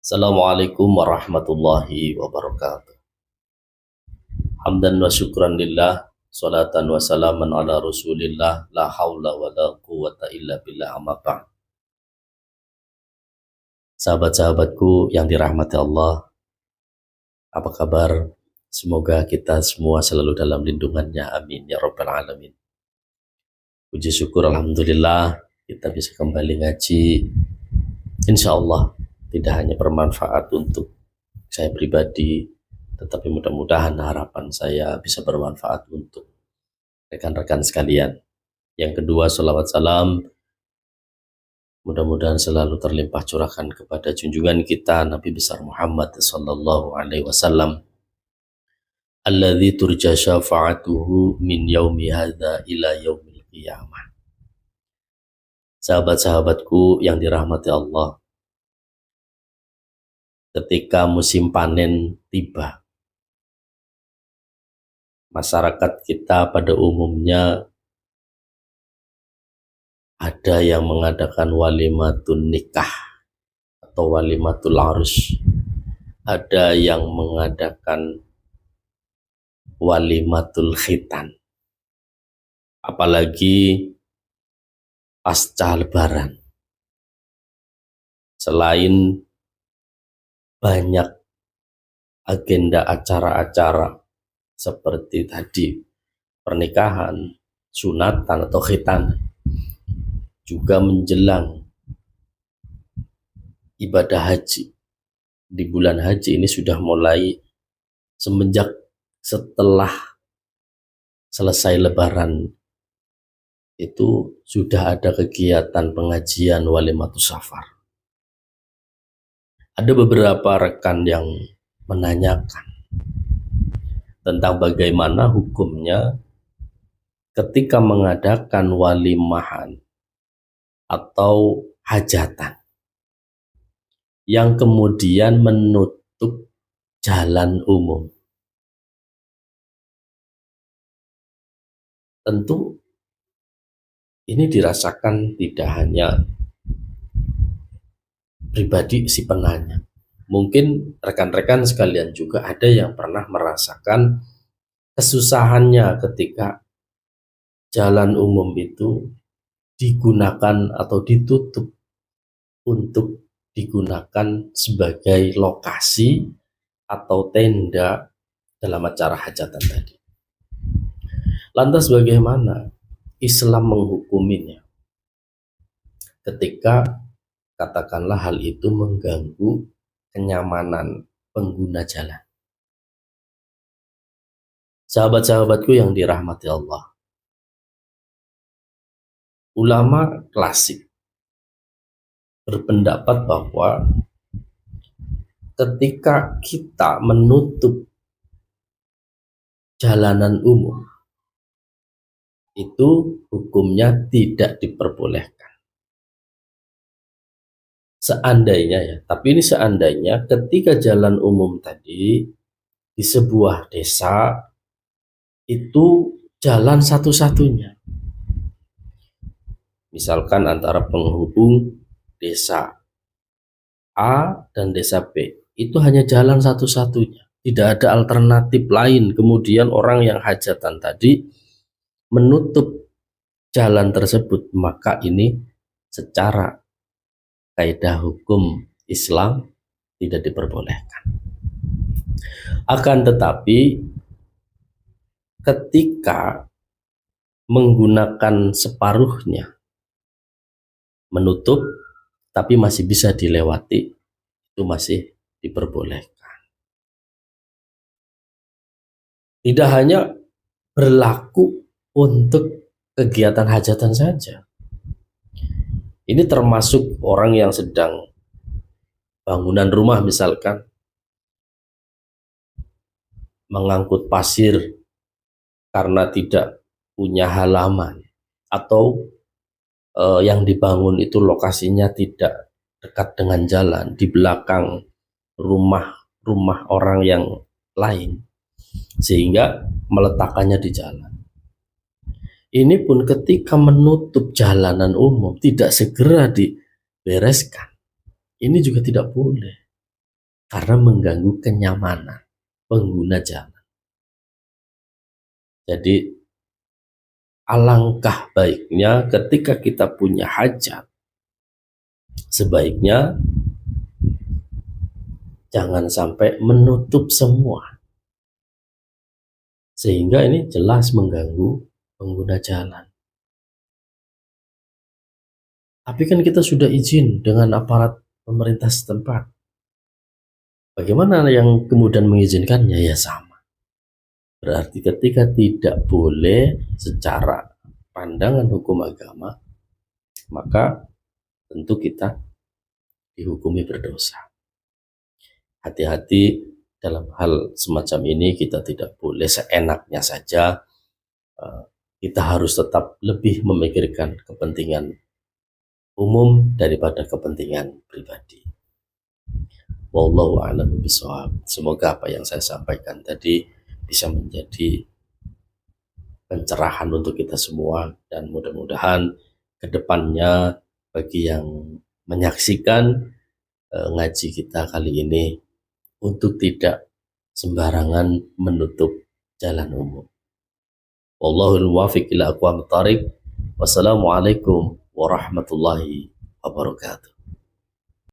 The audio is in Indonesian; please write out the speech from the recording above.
Assalamualaikum warahmatullahi wabarakatuh. Hamdan wa syukran lillah, salatan wa salaman ala rasulillah, la hawla wa la quwata illa billah, amma ba'd. Sahabat-sahabatku yang dirahmati Allah, apa kabar? Semoga kita semua selalu dalam lindungannya, amin ya rabbal alamin. Puji syukur alhamdulillah kita bisa kembali ngaji. Insya Allah tidak hanya bermanfaat untuk saya pribadi, tetapi mudah-mudahan harapan saya bisa bermanfaat untuk rekan-rekan sekalian. Yang kedua, salawat salam mudah-mudahan selalu terlimpah curahkan kepada junjungan kita Nabi besar Muhammad sallallahu alaihi wasallam, alladzi turja syafa'atuhu min yaumi hadza ila yaumil qiyamah. Sahabat-sahabatku yang dirahmati Allah, ketika musim panen tiba, masyarakat kita pada umumnya ada yang mengadakan walimatun nikah atau walimatul arus, ada yang mengadakan walimatul khitan, apalagi pasca lebaran. Selain banyak agenda acara-acara seperti tadi pernikahan, sunatan atau khitan, juga menjelang ibadah haji. Di bulan haji ini sudah mulai semenjak setelah selesai lebaran itu sudah ada kegiatan pengajian walimatus safar. Ada beberapa rekan yang menanyakan tentang bagaimana hukumnya ketika mengadakan walimahan atau hajatan yang kemudian menutup jalan umum. Tentu ini dirasakan tidak hanya pribadi si penanya, mungkin rekan-rekan sekalian juga ada yang pernah merasakan kesusahannya ketika jalan umum itu digunakan atau ditutup untuk digunakan sebagai lokasi atau tenda dalam acara hajatan tadi. Lantas bagaimana Islam menghukuminya ketika katakanlah hal itu mengganggu kenyamanan pengguna jalan? Sahabat-sahabatku yang dirahmati Allah, ulama klasik berpendapat bahwa ketika kita menutup jalanan umum, itu hukumnya tidak diperbolehkan. Seandainya ya, tapi ini seandainya ketika jalan umum tadi di sebuah desa itu jalan satu-satunya. Misalkan antara penghubung desa A dan desa B, itu hanya jalan satu-satunya. Tidak ada alternatif lain. Kemudian orang yang hajatan tadi menutup jalan tersebut, maka ini secara kaidah hukum Islam tidak diperbolehkan. Akan tetapi ketika menggunakan separuhnya, menutup tapi masih bisa dilewati, itu masih diperbolehkan. Tidak hanya berlaku untuk kegiatan hajatan saja. Ini termasuk orang yang sedang bangunan rumah, misalkan mengangkut pasir karena tidak punya halaman, atau yang dibangun itu lokasinya tidak dekat dengan jalan, di belakang rumah orang yang lain, sehingga meletakkannya di jalan. Ini pun ketika menutup jalanan umum tidak segera dibereskan, ini juga tidak boleh. karena mengganggu kenyamanan pengguna jalan. Jadi alangkah baiknya ketika kita punya hajat, sebaiknya jangan sampai menutup semua, sehingga ini jelas mengganggu pengguna jalan. Tapi kan kita sudah izin dengan aparat pemerintah setempat. Bagaimana yang kemudian mengizinkannya? Ya sama. Berarti ketika tidak boleh secara pandangan hukum agama, maka tentu kita dihukumi berdosa. Hati-hati dalam hal semacam ini, kita tidak boleh seenaknya saja. Kita harus tetap lebih memikirkan kepentingan umum daripada kepentingan pribadi. Wallahu a'lam bishawab. Semoga apa yang saya sampaikan tadi bisa menjadi pencerahan untuk kita semua, dan mudah-mudahan kedepannya bagi yang menyaksikan ngaji kita kali ini untuk tidak sembarangan menutup jalan umum. Wallahul muwaffiq ila aqwamit thariq. Wassalamualaikum warahmatullahi wabarakatuh.